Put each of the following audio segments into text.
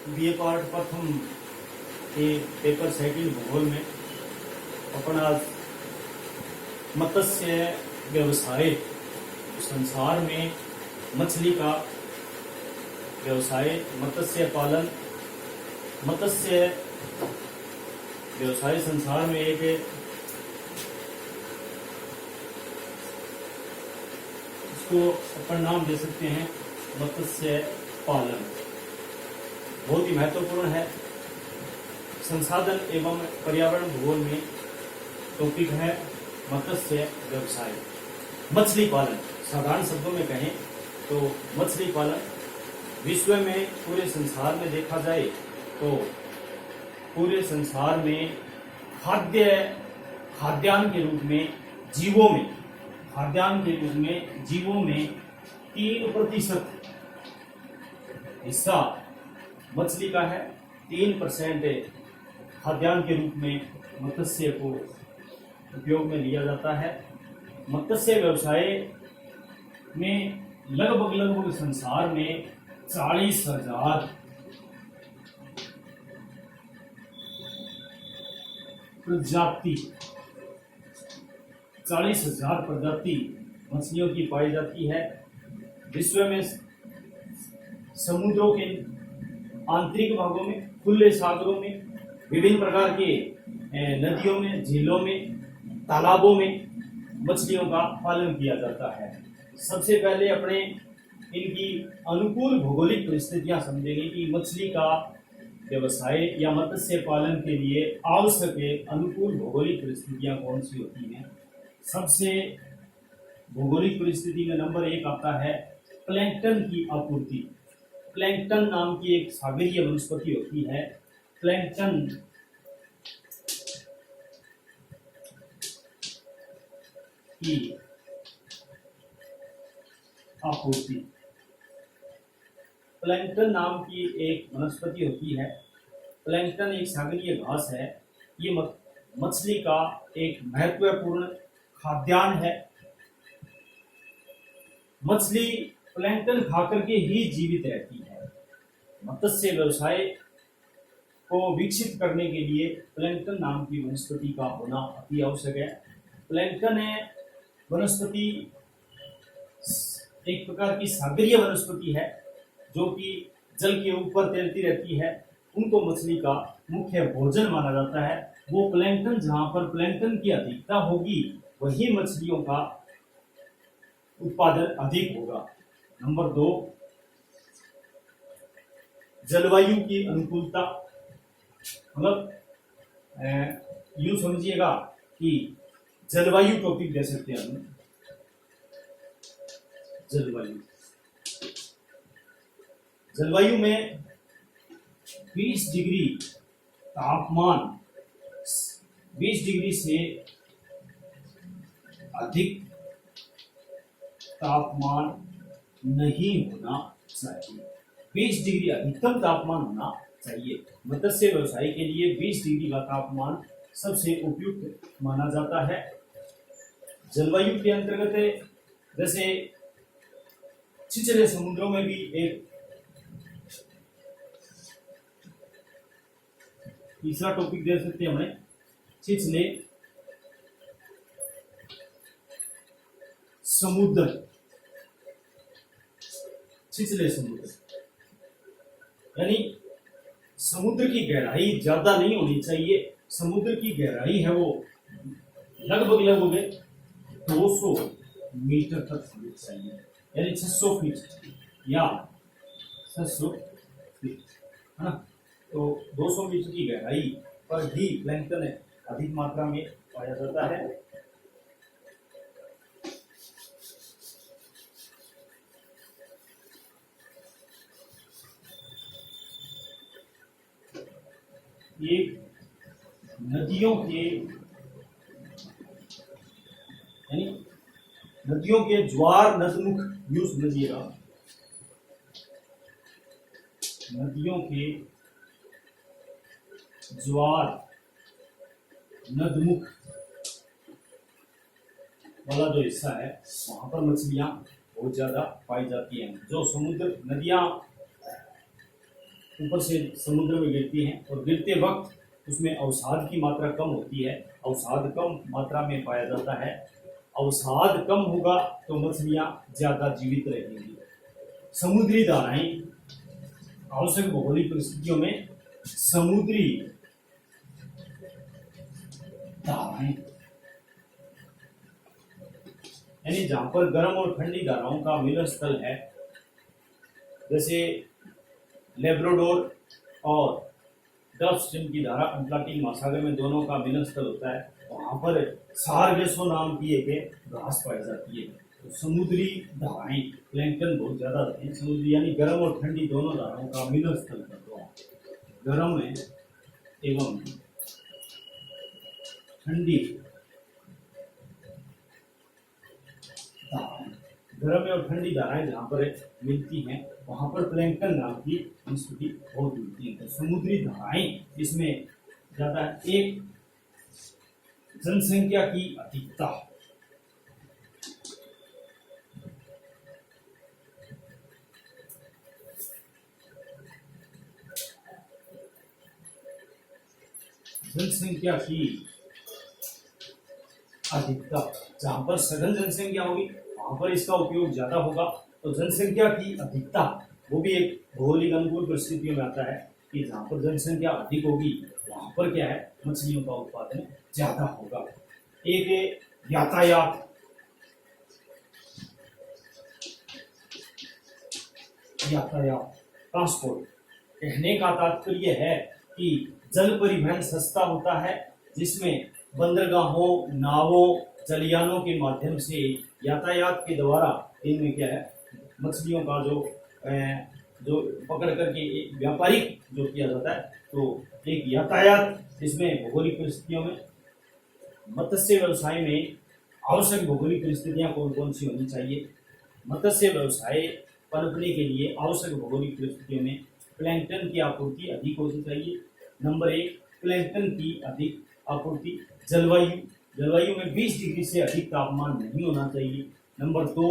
BA part प्रथम के paper second भूगोल में अपन आज मत्स्य व्यवसाय संसार में मछली का व्यवसाय मत्स्य पालन मत्स्य व्यवसाय संसार में एक इसको अपन नाम दे सकते हैं मत्स्य पालन। बहुत ही महत्वपूर्ण है। संसाधन एवं पर्यावरण भूगोल में टॉपिक है मत्स्य व्यवसाय, मछली पालन। साधारण शब्दों में कहें तो मछली पालन विश्व में पूरे संसार में देखा जाए तो पूरे संसार में खाद्यान्न के रूप में जीवों में 3% हिस्सा मछली का है। 3% खाद्यान्न के रूप में मत्स्य को उपयोग में लिया जाता है। मत्स्य व्यवसाय में लगभग संसार में 40,000 प्रजाति मछलियों की पाई जाती है। विश्व में समुद्रों के आंतरिक भागों में, खुले सागरों में, विभिन्न प्रकार के नदियों में, झीलों में, तालाबों में मछलियों का पालन किया जाता है। सबसे पहले अपने इनकी अनुकूल भौगोलिक परिस्थितियां समझेंगे कि मछली का व्यवसाय या मत्स्य पालन के लिए आवश्यक अनुकूल भौगोलिक परिस्थितियां कौन सी होती हैं। सबसे भौगोलिक परिस्थिति में नंबर 1 आता है प्लैंकटन की आपूर्ति। प्लैंकटन नाम की एक सागरीय वनस्पति होती है। प्लैंकटन की आपूर्ति, प्लैंकटन नाम की एक वनस्पति होती है। प्लैंकटन एक सागरीय घास है। ये मछली का एक महत्वपूर्ण खाद्यान्न है। मछली प्लैंकटन खाकर के ही जीवित रहती है। मत्स्य व्यवसाय को विकसित करने के लिए प्लैंकटन नाम की वनस्पति का होना अति आवश्यक है। प्लैंकटन वनस्पति एक प्रकार की सागरीय वनस्पति है जो कि जल के ऊपर तैरती रहती है। उनको मछली का मुख्य भोजन माना जाता है। वो प्लैंकटन, जहां पर प्लैंकटन की अधिकता होगी वही मछलियों का उत्पादन अधिक होगा। नंबर 2, जलवायु की अनुकूलता। मतलब यूं समझिएगा कि जलवायु टॉपिक दे सकते हैं हम। जलवायु में 20 डिग्री तापमान, 20 डिग्री से अधिक तापमान नहीं होना चाहिए। 20 डिग्री अधिकतम तापमान होना चाहिए। मत्स्य व्यवसाय के लिए 20 डिग्री का तापमान सबसे उपयुक्त माना जाता है। जलवायु के अंतर्गत जैसे छिछले समुद्रों में भी एक तीसरा टॉपिक दे सकते हैं हमें, छिछले समुद्र। यानी समुद्र की गहराई ज्यादा नहीं होनी चाहिए। समुद्र की गहराई है वो लगभग 200 मीटर तक होनी चाहिए, यानी 600 फीट या 600 फीट, है ना। तो 200 मीटर की गहराई पर ही प्लैंकटन अधिक मात्रा में पाया जाता है। ये नदियों के ज्वार नदमुख, यूं समझिएगा, नदियों के ज्वार नदमुख वाला जो हिस्सा है वहां पर मछलियां बहुत ज्यादा पाई जाती हैं। जो समुद्र नदियां ऊपर से समुद्र में गिरती हैं और गिरते वक्त उसमें अवसाद की मात्रा कम होती है, अवसाद कम मात्रा में पाया जाता है। अवसाद कम होगा तो मछलियां ज्यादा जीवित रहेंगी। समुद्री धाराएं आवश्यक भौगोलिक परिस्थितियों में समुद्री धाराएं यानी जहां पर गर्म और ठंडी धाराओं का मिलन स्थल है, जैसे लेब्राडोर और गल्फ स्ट्रीम की धारा अटलांटिक महासागर में दोनों का मिलन स्थल होता है, वहां पर सारगेसो नाम की एक घास पाई जाती है। तो समुद्री धाराएं प्लैंकटन बहुत ज्यादा रहते हैं। समुद्री यानी गर्म और ठंडी दोनों धाराओं का मिलन स्थल करता है। गर्म है एवं ठंडी धाराएं, गर्म और ठंडी धाराएं जहां पर मिलती हैं वहां पर प्लैंकटन नाम की वनस्पति बहुत मिलती है। तो समुद्री धाराएं इसमें ज्यादा। एक जनसंख्या की अधिकता, जनसंख्या की अधिकता, जहां पर सघन जनसंख्या होगी वहां पर इसका उपयोग ज्यादा होगा। तो जनसंख्या की अधिकता वो भी एक भौगोलिक अनुकूल परिस्थितियों में आता है कि जहां पर जनसंख्या अधिक होगी वहां पर क्या है, मछलियों का उत्पादन ज्यादा होगा। एक यातायात, ट्रांसपोर्ट, कहने का तात्पर्य है कि जल परिवहन सस्ता होता है, जिसमें बंदरगाहों, नावों, जलयानों के माध्यम से यातायात के द्वारा इनमें क्या है, मछलियों का जो पकड़ करके व्यापारिक जो किया जाता है। तो एक यातायात, इसमें भौगोलिक परिस्थितियों में मत्स्य व्यवसाय में आवश्यक भौगोलिक परिस्थितियां कौन कौन सी होनी चाहिए। मत्स्य व्यवसाय पनपने के लिए आवश्यक भौगोलिक परिस्थितियों में प्लैंकटन की आपूर्ति अधिक होनी चाहिए। नंबर 1, प्लैंकटन की अधिक आपूर्ति। जलवायु में 20 डिग्री से अधिक तापमान नहीं होना चाहिए। नंबर 2,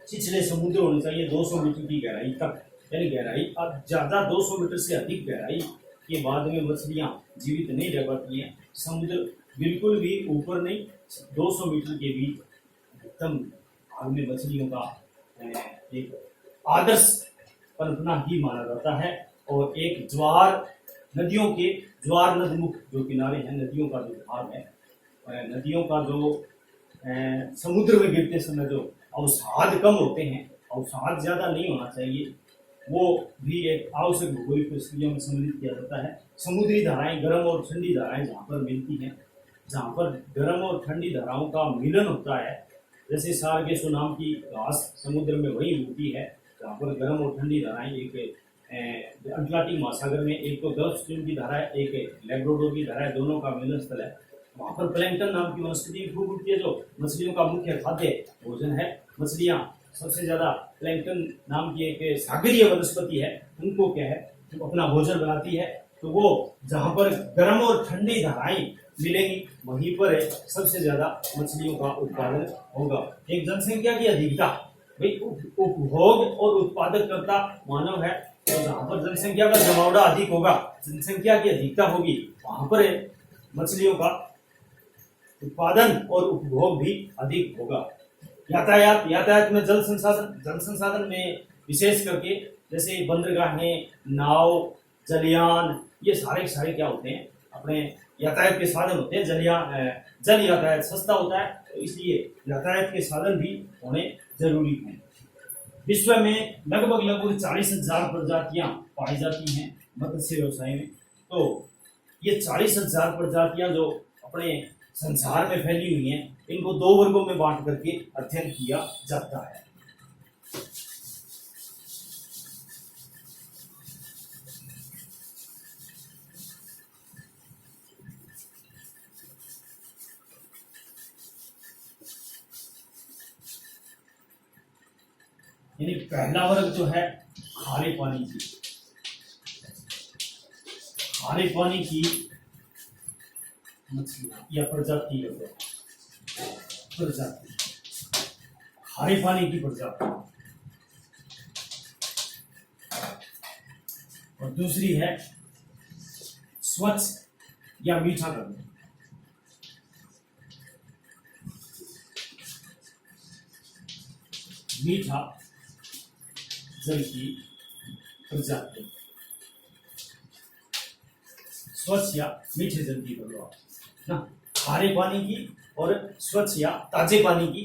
छिछले समुद्र होने चाहिए 200 मीटर की गहराई तक, यानी गहराई अब ज्यादा 200 मीटर से अधिक गहराई के बाद में मछलियां जीवित नहीं रह पाती हैं। समुद्र बिल्कुल भी ऊपर नहीं, 200 मीटर के बीच अधिकतम भाग में मछलियों का एक आदर्श पनपना ही माना जाता है। और एक ज्वार नदमुख जो किनारे हैं, नदियों का जो भाग है, नदियों का जो समुद्र में गिरते समय जो अवसाद कम होते हैं, अवसाद ज्यादा नहीं होना चाहिए, वो भी एक आवश्यक भौगोलिक परिस्थितियों में सम्मिलित किया जाता है। समुद्री धाराएं, गर्म और ठंडी धाराएं जहाँ पर मिलती हैं, जहाँ पर गर्म और ठंडी धाराओं का मिलन होता है, जैसे सारगेसो नाम की घास समुद्र में वही उगती है, जहाँ पर गर्म और ठंडी धाराएं एक अटलांटिक महासागर में, एक तो गल्फ स्ट्रीम की धारा है, एक लेब्राडोर की धारा है, दोनों का मिलन स्थल है। वहाँ पर प्लैंकटन नाम की वनस्पति खूब उगती है, जो मछलियों का मुख्य खाद्य भोजन है। मछलियाँ सबसे ज्यादा प्लैंकटन नाम की एक सागरीय वनस्पति है, उनको क्या है, जो अपना भोजन बनाती है। तो वो जहाँ पर गर्म और ठंडी धाराएं मिलेंगी वहीं पर सबसे ज्यादा मछलियों का उत्पादन होगा। एक जनसंख्या की अधिकता, भाई उपभोग और उत्पादकता मानव है, तो जहाँ पर जनसंख्या का जमावड़ा अधिक होगा, जनसंख्या की अधिकता होगी, वहां पर मछलियों का उत्पादन और उपभोग भी अधिक होगा। यातायात में जल संसाधन में विशेष करके जैसे बंदरगाहें, नाव, जलयान, ये सारे क्या होते हैं, अपने यातायात के साधन होते हैं। जल यातायात सस्ता होता है, तो इसलिए यातायात के साधन भी होने जरूरी हैं। विश्व में लगभग 40,000 प्रजातियां पाई जाती हैं मत्स्य व्यवसाय में। तो ये 40,000 प्रजातियां जो अपने संसार में फैली हुई हैं, इनको 2 वर्गों में बांट करके अध्ययन किया जाता है। यानी पहला वर्ग जो है खारे पानी की मछलियां या प्रजाति, खारे पानी की प्रजाति। और दूसरी है स्वच्छ या मीठा करना। मीठा जल की प्रजाति, स्वच्छ या मीठे जल की प्रजाति ना, खारे पानी की और स्वच्छ या ताजे पानी की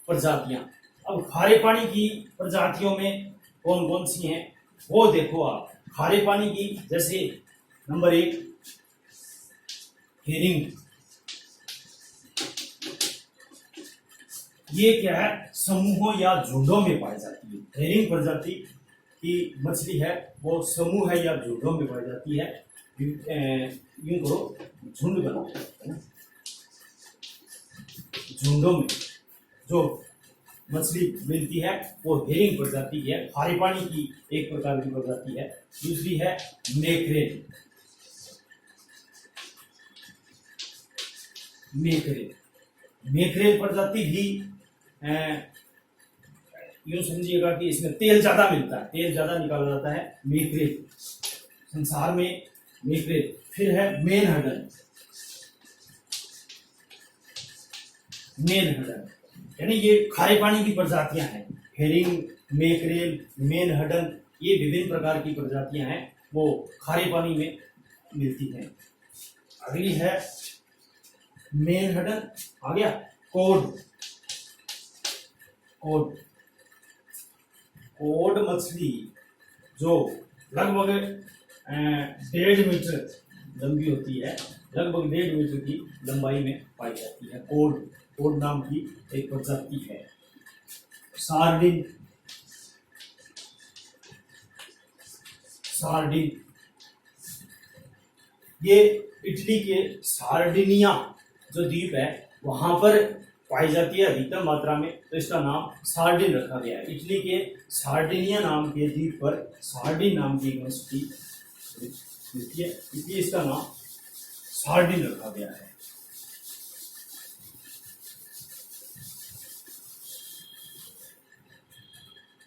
प्रजातियां। अब खारे पानी की प्रजातियों में कौन कौन सी हैं वो देखो आप। खारे पानी की जैसे नंबर 1 हेरिंग, ये क्या है, समूहों या झुंडों में पाई जाती है। हेरिंग प्रजाति की मछली है, वो समूह है या झुंडों में पाई जाती है। यूं करो, झुंड बनाओ, है ना। झुंडों में जो मछली मिलती है वो हेरिंग प्रजाति की है, खारे पानी की एक प्रकार की प्रजाति है। दूसरी है मैक्रेल। मैक्रेल प्रजाति भी यूं समझिएगा कि इसमें तेल ज्यादा मिलता है, तेल ज्यादा निकाला जाता है। मैक्रेल संसार में मैक्रेल। फिर है मेनहडन। मेनहडन यानी ये खारे पानी की प्रजातियां हैं। हेरिंग, मैक्रेल, मेनहडन, ये विभिन्न प्रकार की प्रजातियां हैं, वो खारे पानी में मिलती हैं। अगली है मेनहडन, आ गया। कोड। कोड कोड मछली जो लगभग 1.5 मीटर लंबी होती है, लगभग 1.5 मीटर की लंबाई में पाई जाती है। कोड कोड नाम की एक प्रजाति है। सार्डिन। सार्डिन ये इटली के सार्डिनिया जो द्वीप है वहां पर पाई जाती है अधिकतम मात्रा में, तो इसका नाम सार्डिन रखा गया है। इटली के सार्डिनिया नाम के द्वीप पर सार्डिन नाम की एक वनस्पति मिलती है, इसलिए इसका नाम सार्डिन रखा गया है।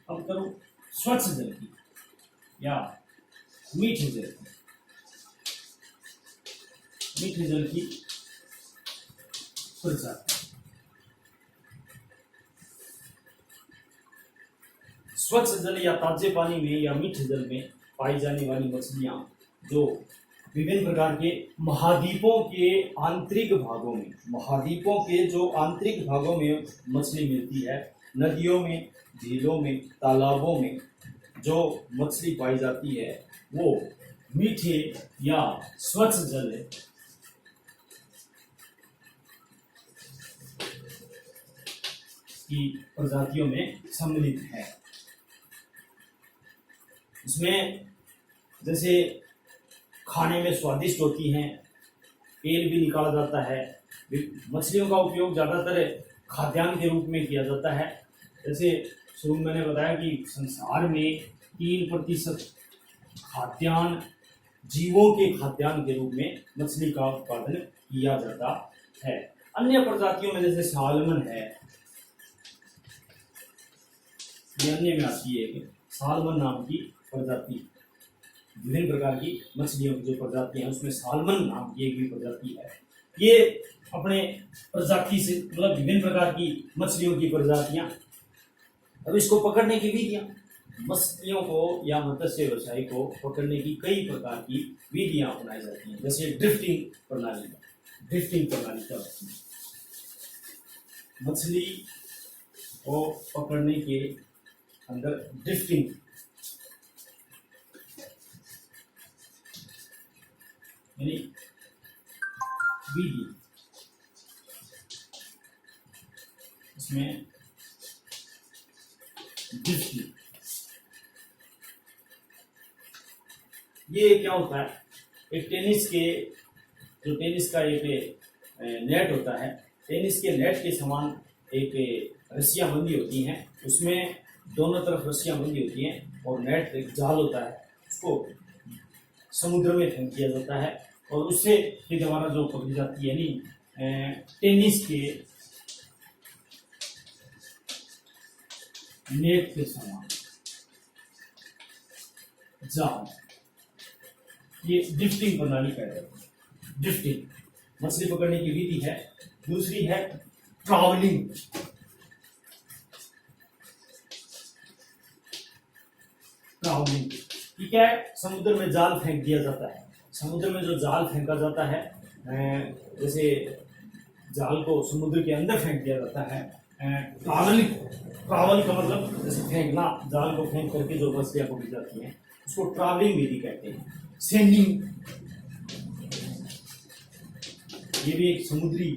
अब करो स्वच्छ जल की या मीठे जल की। मीठे जल की प्रजाति। स्वच्छ जल या ताजे पानी में या मीठे जल में पाई जाने वाली मछलियां जो विभिन्न प्रकार के महाद्वीपों के आंतरिक भागों में, महाद्वीपों के जो आंतरिक भागों में मछली मिलती है, नदियों में, झीलों में, तालाबों में जो मछली पाई जाती है वो मीठे या स्वच्छ जल की प्रजातियों में सम्मिलित है। इसमें जैसे खाने में स्वादिष्ट होती हैं, तेल भी निकाला जाता है। मछलियों का उपयोग ज़्यादातर खाद्यान्न के रूप में किया जाता है। जैसे शुरू में मैंने बताया कि संसार में 3% खाद्यान्न, जीवों के खाद्यान्न के रूप में मछली का उत्पादन किया जाता है। अन्य प्रजातियों में जैसे सालमन है, ये अन्य में आती है कि सालमन नाम की प्रजाति, विभिन्न प्रकार की मछलियों की जो प्रजाति है उसमें सालमन नाम की एक भी प्रजाति है। ये अपने प्रजाति से मतलब विभिन्न प्रकार की मछलियों की प्रजातियां। अब इसको पकड़ने की विधियां, मछलियों को या मत्स्य व्यवसाय को पकड़ने की कई प्रकार की विधियां अपनाई जाती हैं। जैसे ड्रिफ्टिंग प्रणाली। ड्रिफ्टिंग प्रणाली क्या होती है? मछली को पकड़ने के अंदर ड्रिफ्टिंग यानी विधि, इसमें ड्रिफ्टिंग ये क्या होता है? एक टेनिस का एक नेट होता है, टेनिस के नेट के समान एक रस्सियां बंधी होती हैं, उसमें दोनों तरफ रस्सियां बंधी होती हैं और नेट एक जाल होता है, उसको समुद्र में फेंक दिया जाता है और उससे के द्वारा जो पकड़ी जाती है, यानी टेनिस के नेट के समान जाल, ये ड्रिफ्टिंग प्रणाली कहते हैं। ड्रिफ्टिंग मछली पकड़ने की विधि है। दूसरी है ट्रैवलिंग। ट्रैवलिंग ये क्या है? समुद्र में जाल फेंक दिया जाता है। समुद्र में जो जाल फेंका जाता है, जैसे जाल को समुद्र के अंदर फेंक दिया जाता है। ट्रैवलिंग, ट्रैवल का मतलब जैसे फेंकना, जाल को फेंक करके जो मछलियां पकड़ी जाती हैं उसको ट्रैवलिंग विधि कहते हैं। सेंडिंग, ये भी एक समुद्री,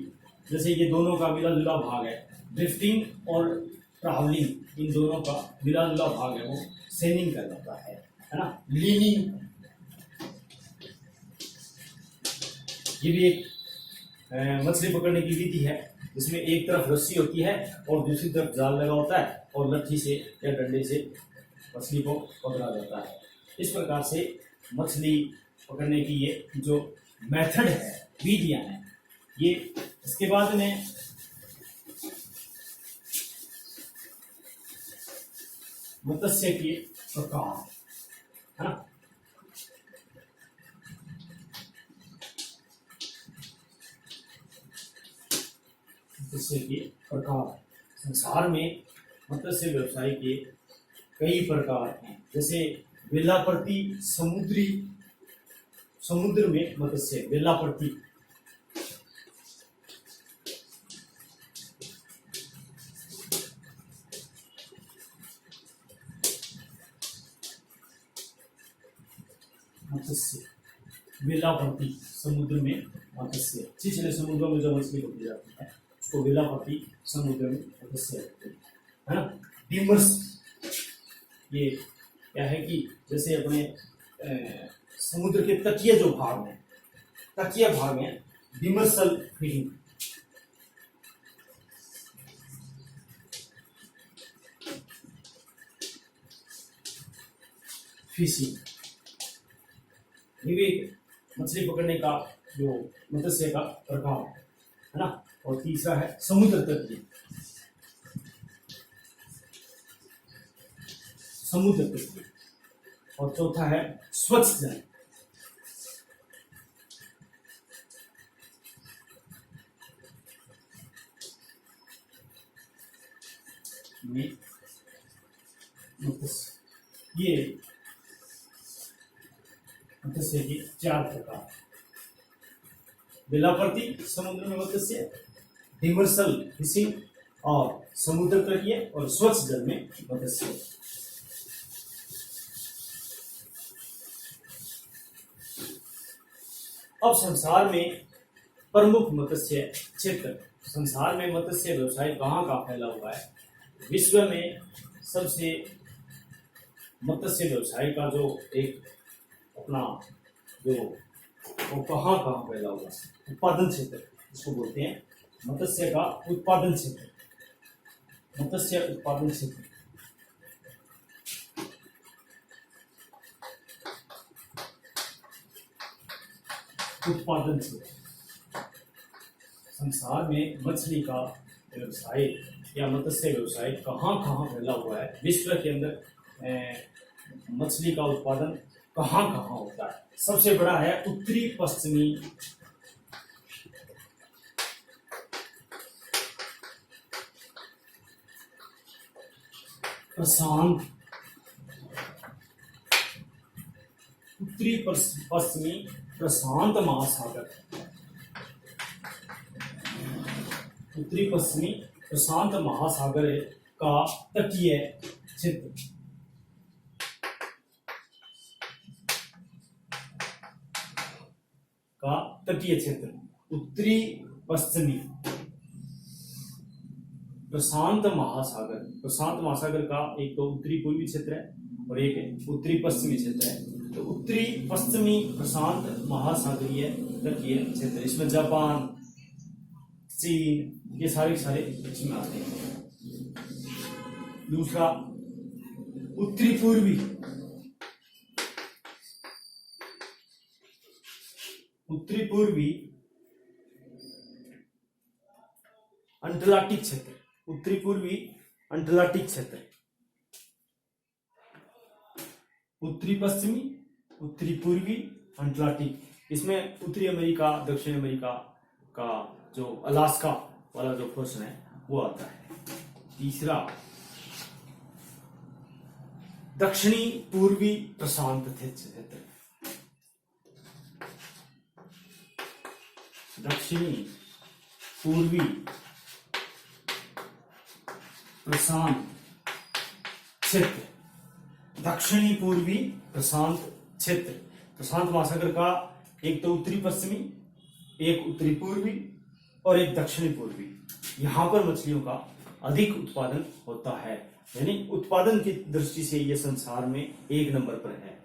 जैसे ये दोनों का मिला जुला भाग है। ड्रिफ्टिंग और ट्रैवलिंग, इन दोनों का मिला जुला भाग है, वो सेंडिंग कहलाता है ना। लीनिंग, ये भी एक मछली पकड़ने की विधि है, जिसमें एक तरफ रस्सी होती है और दूसरी तरफ जाल लगा होता है और लट्ठी से या डंडे से मछली को पकड़ा जाता है। इस प्रकार से मछली पकड़ने की ये जो मेथड है, विधियां हैं ये। इसके बाद में मत्स्य के प्रकार है ना। मत्स्य के प्रकार, संसार में मत्स्य व्यवसाय के कई प्रकार हैं। जैसे वेलाप्रति समुद्री, समुद्र में मत्स्य वेलाप्रति, मत्स्य वेलाप्रति समुद्र में मत्स्य, छिछले समुद्रों में जो मछली पकड़ी जाती है उसको वेलाप्रति समुद्र में मत्स्य है ना। डिमर्स, ये क्या है कि जैसे अपने समुद्र के तटीय जो भाग में, तटीय भाग में डिमर्सल फीडिंग, फिशिंग, ये भी मछली पकड़ने का जो मत्स्य का प्रकार है ना। और तीसरा है समुद्र तटीय, समुद्र तटीय। और चौथा है स्वच्छ जल, में मत्स्य। ये मत्स्य के चार प्रकार, वेलाप्रति समुद्र में मत्स्य, डिमर्सल फिशिंग और समुद्र तटीय और स्वच्छ जल में मत्स्य। अब संसार में प्रमुख मत्स्य क्षेत्र, संसार में मत्स्य व्यवसाय कहाँ कहाँ फैला हुआ है? विश्व में सबसे मत्स्य व्यवसाय का जो एक अपना जो वो कहाँ कहाँ फैला हुआ है? उत्पादन क्षेत्र इसको बोलते हैं, मत्स्य का उत्पादन क्षेत्र, मत्स्य उत्पादन क्षेत्र। उत्पादन क्षेत्र, संसार में मछली का व्यवसाय या मत्स्य व्यवसाय कहाँ कहाँ फैला हुआ है? विश्व के अंदर मछली का उत्पादन कहाँ कहाँ होता है? सबसे बड़ा है उत्तरी पश्चिमी प्रशांत, उत्तरी पश्चिमी प्रशांत महासागर, उत्तरी पश्चिमी प्रशांत महासागर का तटीय क्षेत्र, का तटीय क्षेत्र, उत्तरी पश्चिमी प्रशांत महासागर। प्रशांत महासागर का एक तो उत्तरी पूर्वी क्षेत्र है और एक उत्तरी पश्चिमी क्षेत्र है। तो उत्तरी पश्चिमी प्रशांत महासागरीय तटीय क्षेत्र, इसमें जापान, चीन, ये सारे सारे इसमें आते हैं। दूसरा उत्तरी पूर्वी, उत्तरी पूर्वी अंटार्कटिक क्षेत्र, उत्तरी पूर्वी अंटार्कटिक क्षेत्र, उत्तरी पश्चिमी, उत्तरी पूर्वी अंटार्कटिक, इसमें उत्तरी अमेरिका, दक्षिण अमेरिका का जो अलास्का वाला जो पोर्शन है वो आता है। तीसरा दक्षिणी पूर्वी प्रशांत क्षेत्र, दक्षिणी पूर्वी प्रशांत क्षेत्र, दक्षिणी पूर्वी प्रशांत क्षेत्र। प्रशांत महासागर का एक तो उत्तरी पश्चिमी, एक उत्तरी पूर्वी और एक दक्षिणी पूर्वी, यहां पर मछलियों का अधिक उत्पादन होता है, यानी उत्पादन की दृष्टि से यह संसार में एक नंबर पर है।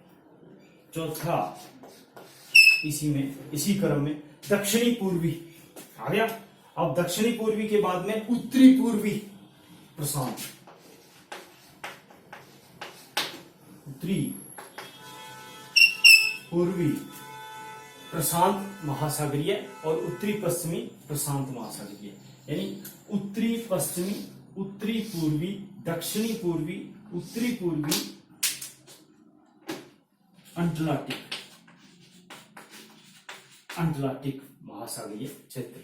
चौथा इसी क्रम में दक्षिणी पूर्वी आ गया। अब दक्षिणी पूर्वी के बाद में उत्तरी पूर्वी प्रशांत, उत्तरी पूर्वी प्रशांत महासागरीय और उत्तरी पश्चिमी प्रशांत महासागरीय, यानी उत्तरी पश्चिमी, उत्तरी पूर्वी, दक्षिणी पूर्वी, उत्तरी पूर्वी अंटार्कटिक महासागरीय क्षेत्र,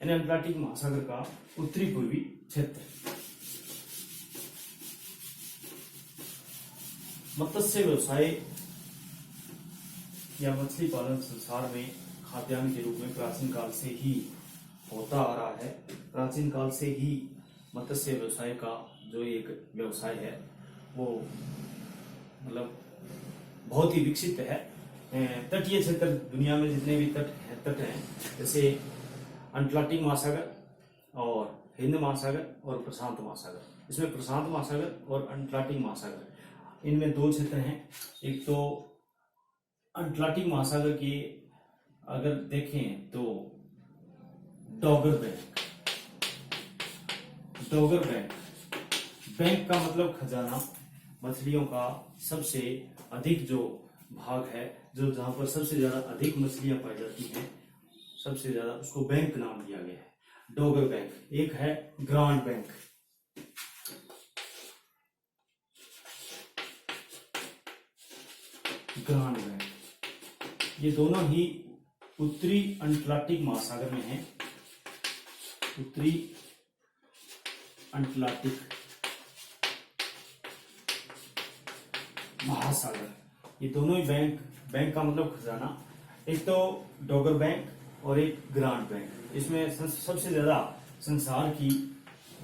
यानी अंटार्कटिक महासागर का उत्तरी पूर्वी क्षेत्र। मत्स्य व्यवसाय या मछली पालन संसार में खाद्यान्न के रूप में प्राचीन काल से ही होता आ रहा है। प्राचीन काल से ही मत्स्य व्यवसाय का जो एक व्यवसाय है वो मतलब बहुत ही विकसित है। तटीय क्षेत्र, दुनिया में जितने भी तट हैं, जैसे अंटार्कटिक महासागर और हिंद महासागर और प्रशांत महासागर, इसमें प्रशांत महासागर और अंटार्कटिक महासागर, इनमें दो क्षेत्र हैं। एक तो अंटार्कटिक महासागर की अगर देखें तो डॉगर बैंक का मतलब खजाना, मछलियों का सबसे अधिक जो भाग है, जो जहां पर सबसे ज्यादा अधिक मछलियां पाई जाती हैं, सबसे ज्यादा, उसको बैंक नाम दिया गया है, डॉगर बैंक। एक है ग्रांड बैंक, ग्रांड बैंक, ये दोनों ही उत्तरी अंटार्कटिक महासागर में हैं। उत्तरी अंटार्कटिक महासागर, ये दोनों ही बैंक का मतलब खजाना, एक तो डॉगर बैंक और एक ग्रांड बैंक। इसमें सबसे ज्यादा संसार की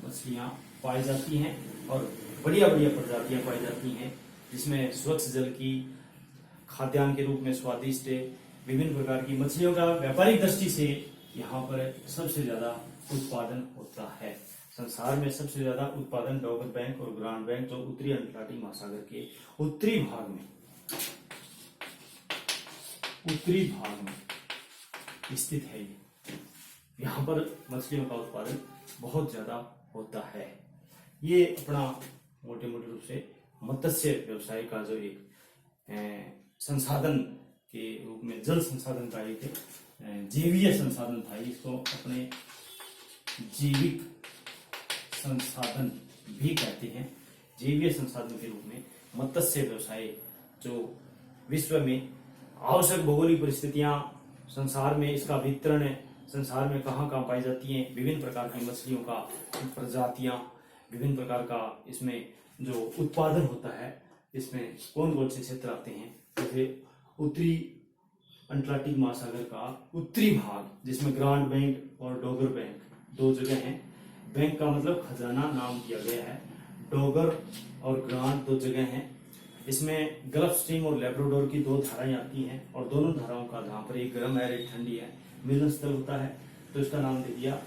मछलियां पाई जाती हैं और बढ़िया बढ़िया प्रजातियां पाई जाती हैं, जिसमें स्वच्छ जल की, खाद्यान्न के रूप में स्वादिष्ट विभिन्न प्रकार की मछलियों का व्यापारिक दृष्टि से यहाँ पर सबसे ज्यादा उत्पादन होता है। संसार में सबसे ज्यादा उत्पादन डॉगर बैंक और ग्रांड बैंक, जो उत्तरी अंटार्कटिक महासागर के उत्तरी भाग में स्थित है। यहाँ पर मछलियों का उत्पादन बहुत ज्यादा होता है। ये अपना मोटे मोटे रूप से मत्स्य व्यवसाय का जो एक संसाधन के रूप में, जल संसाधन का एक जैवीय संसाधन था, इसको अपने जैविक संसाधन भी कहते हैं। जैवीय संसाधन के रूप में मत्स्य व्यवसाय, जो विश्व में आवश्यक भौगोलिक परिस्थितियां, संसार में इसका वितरण, संसार में कहाँ कहाँ पाई जाती हैं, विभिन्न प्रकार की मछलियों का प्रजातियां, विभिन्न प्रकार का इसमें जो उत्पादन होता है, इसमें कौन कौन से क्षेत्र आते हैं। जैसे उत्तरी अंटार्कटिक महासागर का उत्तरी भाग, जिसमें ग्रांड बैंक और डॉगर बैंक दो जगह हैं। बैंक का मतलब खजाना नाम दिया गया है, डॉगर और ग्रांड दो जगह हैं। इसमें गल्फ स्ट्रीम और लेब्राडोर की दो धाराएं आती हैं, और दोनों धाराओं का, जहाँ पर एक गर्म है एक ठंडी है, मिलन स्थल होता है, तो इसका नाम दे दिया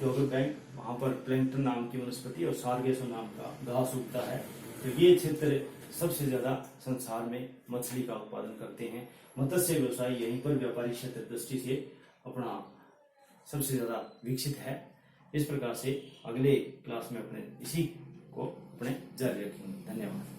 डॉगर बैंक। वहां पर प्लैंकटन नाम की वनस्पति और सारगेसो नाम का घास उगता है। तो ये क्षेत्र सबसे ज्यादा संसार में मछली का उत्पादन करते हैं। मत्स्य व्यवसाय यहीं पर व्यापारिक क्षेत्र दृष्टि से अपना सबसे ज्यादा विकसित है। इस प्रकार से अगले क्लास में अपने इसी को अपने जारी रखेंगे। धन्यवाद।